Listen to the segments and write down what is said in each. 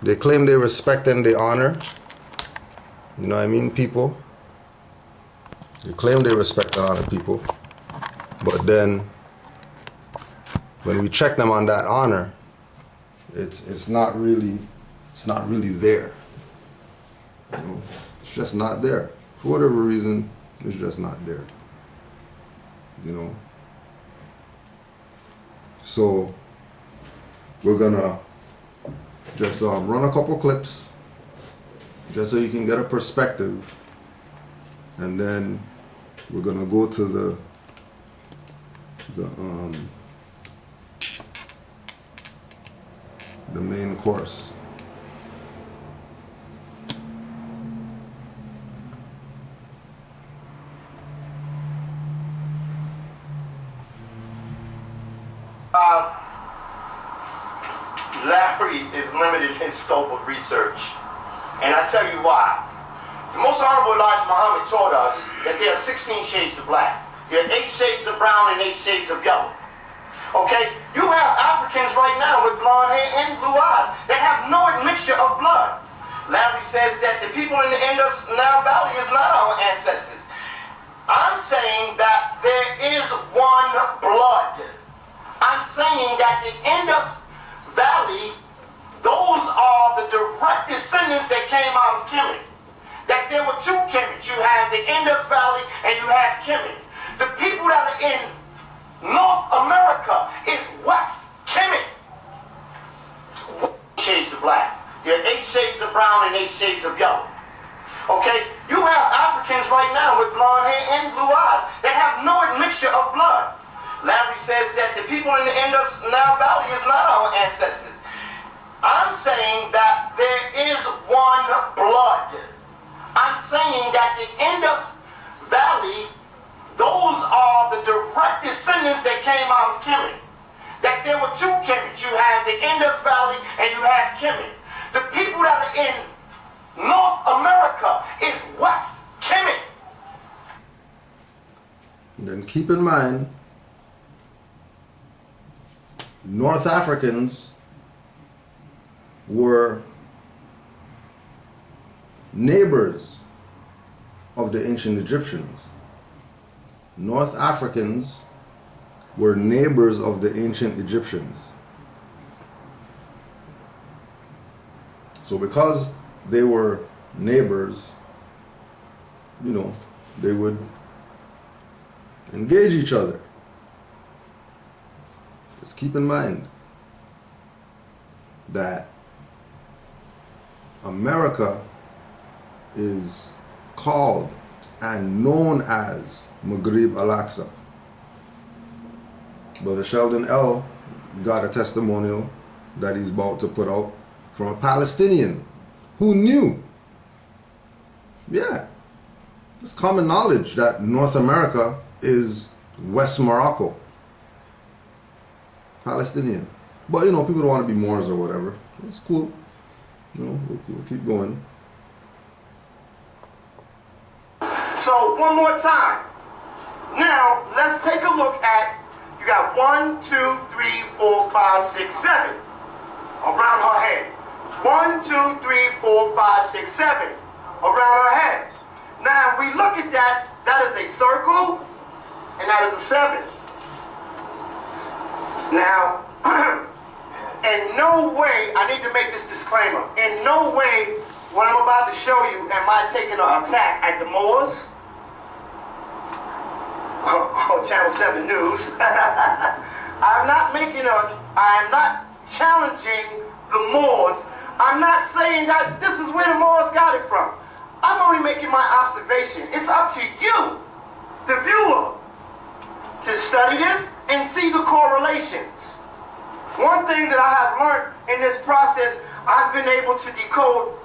They claim they respect and they honor. You know what I mean, people? They claim they respect and honor people. But then, when we check them on that honor, it's not really there. You know, it's just not there. For whatever reason, it's just not there. You know. So we're gonna just run a couple clips, just so you can get a perspective, and then we're gonna go to the main course. Larry is limited in his scope of research, and I tell you why. The Most Honorable Elijah Muhammad taught us that there are 16 shades of black. There are 8 shades of brown and 8 shades of yellow. Okay? You have Africans right now with blonde hair and blue eyes that have no admixture of blood. Larry says that the people in the Indus Valley is not our ancestors. I'm saying that there is one blood. I'm saying that the Indus Valley, those are the direct descendants that came out of Kemet. That there were 2 Kemets. You had the Indus Valley and you had Kemet. The people that are in North America is West Kemet. Shades of black. There are 8 shades of brown and 8 shades of yellow. Okay? You have Africans right now with blonde hair and blue eyes that have no admixture of blood. Larry says that the people in the Indus Valley is not our ancestors. I'm saying that there is one blood. I'm saying that the Indus Valley, those are the direct descendants that came out of Kemet. That there were 2 Kemets. You had the Indus Valley and you had Kemet. The people that are in North America is West Kemet. Then keep in mind, North Africans were neighbors of the ancient Egyptians. North Africans were neighbors of the ancient Egyptians. So because they were neighbors, you know, they would engage each other. Just keep in mind that America is called and known as Maghrib Al-Aqsa. Brother Sheldon L. got a testimonial that he's about to put out from a Palestinian who knew. Yeah, it's common knowledge that North America is West Morocco. Palestinian. But you know, people don't want to be Moors or whatever. It's cool. You know, we'll keep going. So one more time. Now let's take a look at, you got 1, 2, 3, 4, 5, 6, 7 around her head. 1, 2, 3, 4, 5, 6, 7 around her head. Now we look at that, that is a circle and that is a 7. Now, in no way, I need to make this disclaimer, in no way what I'm about to show you am I taking an attack at the Moors. Oh, Channel 7 News. I'm not challenging the Moors. I'm not saying that this is where the Moors got it from. I'm only making my observation. It's up to you, the viewer, to study this and see the correlations. One thing that I have learned in this process, I've been able to decode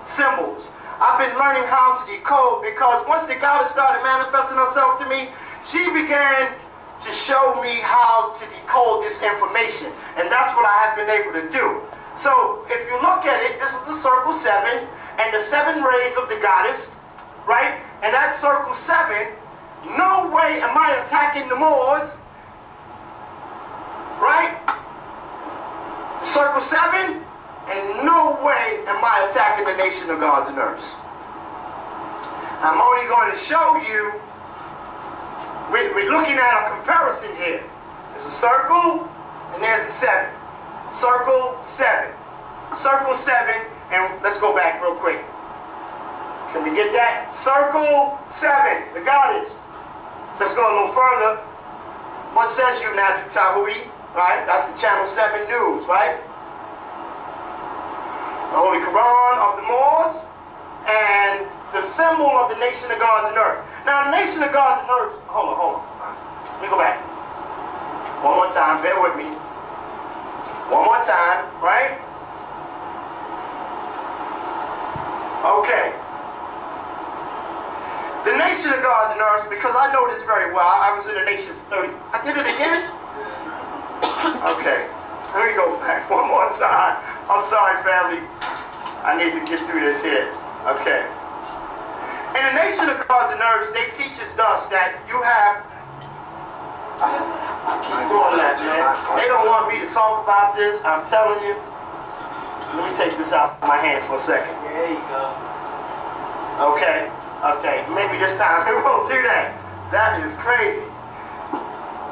symbols. I've been learning how to decode because once the goddess started manifesting herself to me, she began to show me how to decode this information. And that's what I have been able to do. So if you look at it, this is the circle 7 and the 7 rays of the goddess, right? And that circle 7, no way am I attacking the Moors, right? Circle 7, in no way am I attacking the nation of gods and earths. I'm only going to show you, we're looking at a comparison here. There's a circle, and there's the 7. Circle, 7. Circle, 7, and let's go back real quick. Can we get that? Circle, 7, the goddess. Let's go a little further. What says you, Natural Tahuti? Right? That's the Channel 7 News, right? The Holy Quran of the Moors, and the symbol of the nation of gods and earth. Now, the nation of gods and earth, hold on. Let me go back. One more time, bear with me. One more time, right? Okay. The nation of gods and earth, because I know this very well. I was in the nation for 30. I did it again? Okay. Let me go back one more time. I'm sorry, family. I need to get through this here. Okay. In the nation of gods and earths, they teach us that you have. I keep doing that, man. They don't want me to talk about this. I'm telling you. Let me take this out of my hand for a second. There you go. Okay. Maybe this time we won't do that. That is crazy.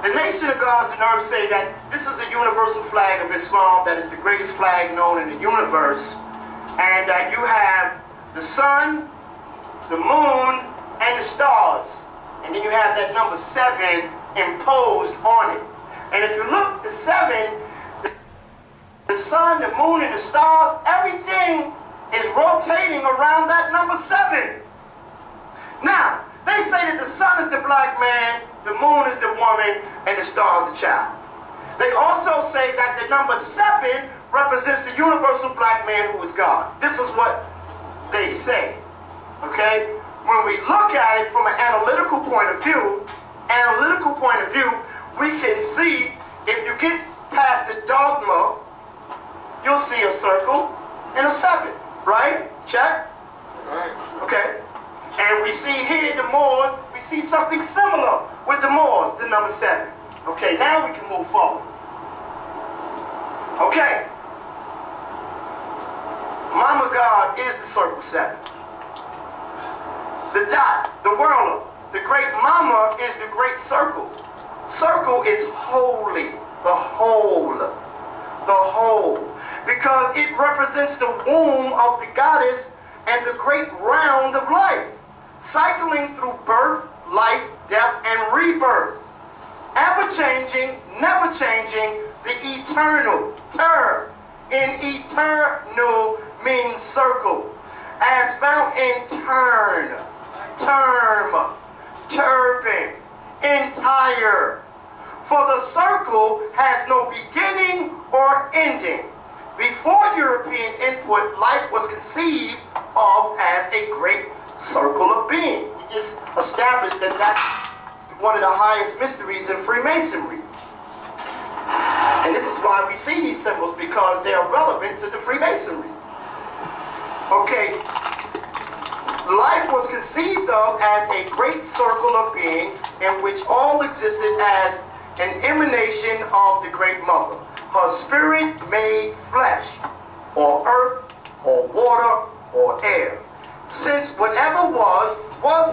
The nation of gods and earth say that this is the universal flag of Islam, that is the greatest flag known in the universe, and that you have the sun, the moon, and the stars, and then you have that number 7 imposed on it. And if you look, the 7, the sun, the moon, and the stars, everything is rotating around that number 7. Now, they say that the sun is the black man, the moon is the woman, and the star is the child. They also say that the number 7 represents the universal black man who is God. This is what they say, okay? When we look at it from an analytical point of view, we can see, if you get past the dogma, you'll see a circle and a 7, right? Check? Right. Okay. And we see here the Moors, we see something similar with the Moors, the number 7. Okay, now we can move forward. Okay. Mama God is the circle 7. The dot, the whirler, the great mama is the great circle. Circle is holy, the whole. Because it represents the womb of the goddess and the great round of life, cycling through birth, life, death, and rebirth. Ever changing, never changing, the eternal. Term in eternal means circle, as found in turn, term, turban, entire. For the circle has no beginning or ending. Before European input, life was conceived of as a great circle of being. We just established that that's one of the highest mysteries in Freemasonry. And this is why we see these symbols, because they are relevant to the Freemasonry. Okay, life was conceived of as a great circle of being in which all existed as an emanation of the Great Mother. Her spirit made flesh, or earth, or water, or air. Since whatever was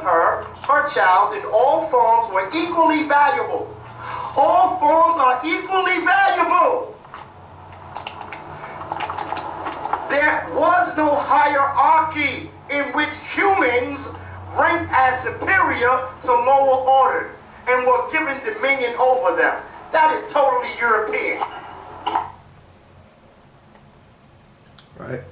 her child, and all forms were equally valuable. All forms are equally valuable. There was no hierarchy in which humans ranked as superior to lower orders and were given dominion over them. That is totally European. Right.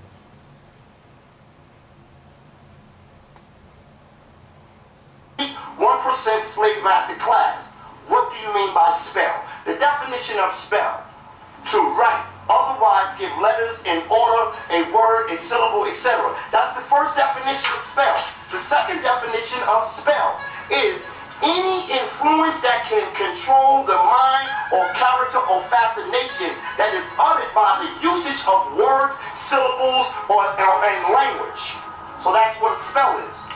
1% slave master class. What do you mean by spell? The definition of spell: to write, otherwise give letters in order, a word, a syllable, etc. That's the first definition of spell. The second definition of spell is any influence that can control the mind or character or fascination that is uttered by the usage of words, syllables, and language. So that's what a spell is.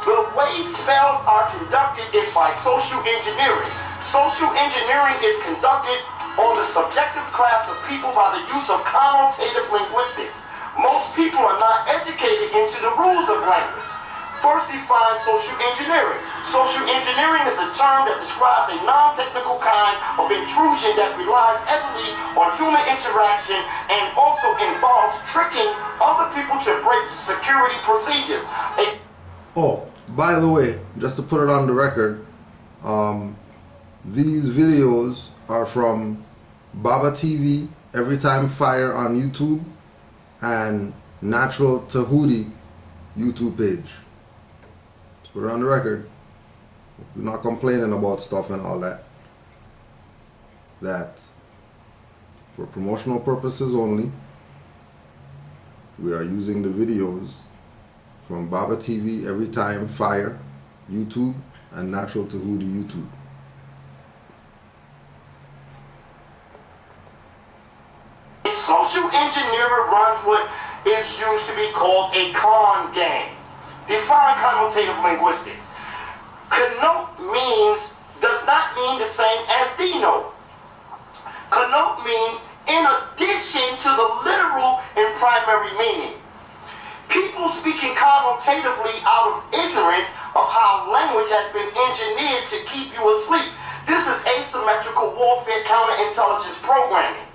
The way spells are conducted is by social engineering. Social engineering is conducted on the subjective class of people by the use of connotative linguistics. of language. First, define social engineering. Social engineering is a term that describes a non-technical kind of intrusion that relies heavily on human interaction and also involves tricking other people to break security procedures. Oh, by the way, just to put it on the record, these videos are from Baba TV, Every Time Fire on YouTube, and Natural Tahuti YouTube page. Let's put it on the record. We're not complaining about stuff and all that. That, for promotional purposes only, we are using the videos from Baba TV, Every Time Fire YouTube, and Natural Tahuti YouTube. Social engineering runs what is used to be called a con game. Define connotative linguistics. Connote does not mean the same as denote. Connote means in addition to the literal and primary meaning. People speaking connotatively out of ignorance of how language has been engineered to keep you asleep. This is asymmetrical warfare counterintelligence programming.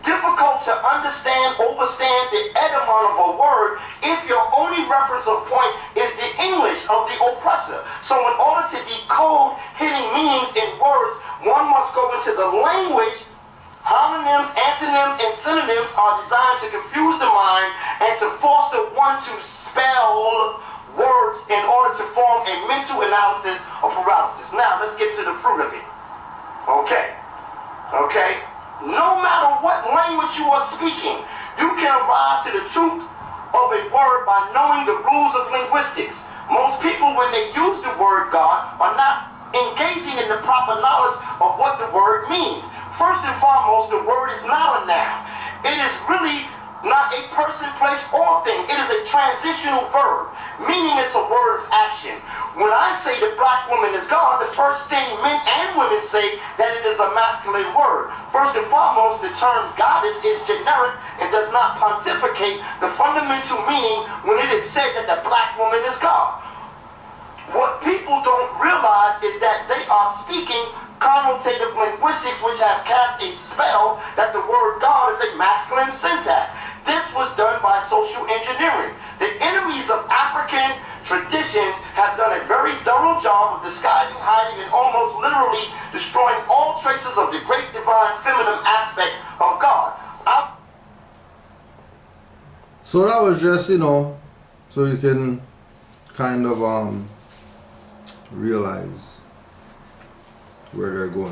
Difficult to understand, overstand the etymon of a word if your only reference of point is the English of the oppressor. So in order to decode hidden meanings in words, one must go into the language. Homonyms, antonyms, and synonyms are designed to confuse the mind and to force the one to spell words in order to form a mental analysis or paralysis. Now, let's get to the fruit of it. Okay? No matter what language you are speaking, you can arrive to the truth of a word by knowing the rules of linguistics. Most people, when they use the word God, are not engaging in the proper knowledge of what the word means. First and foremost, the word is not a noun. It is really not a person, place, or thing. It is a transitional verb, meaning it's a word of action. When I say the black woman is God, the first thing men and women say that it is a masculine word. First and foremost, the term goddess is generic and does not pontificate the fundamental meaning when it is said that the black woman is God. What people don't realize is that they are speaking connotative linguistics, which has cast a spell that the word God is a masculine syntax. This was done by social engineering. The enemies of African traditions have done a very thorough job of disguising, hiding, and almost literally destroying all traces of the great divine feminine aspect of God. So that was just, so you can kind of realize where they're going.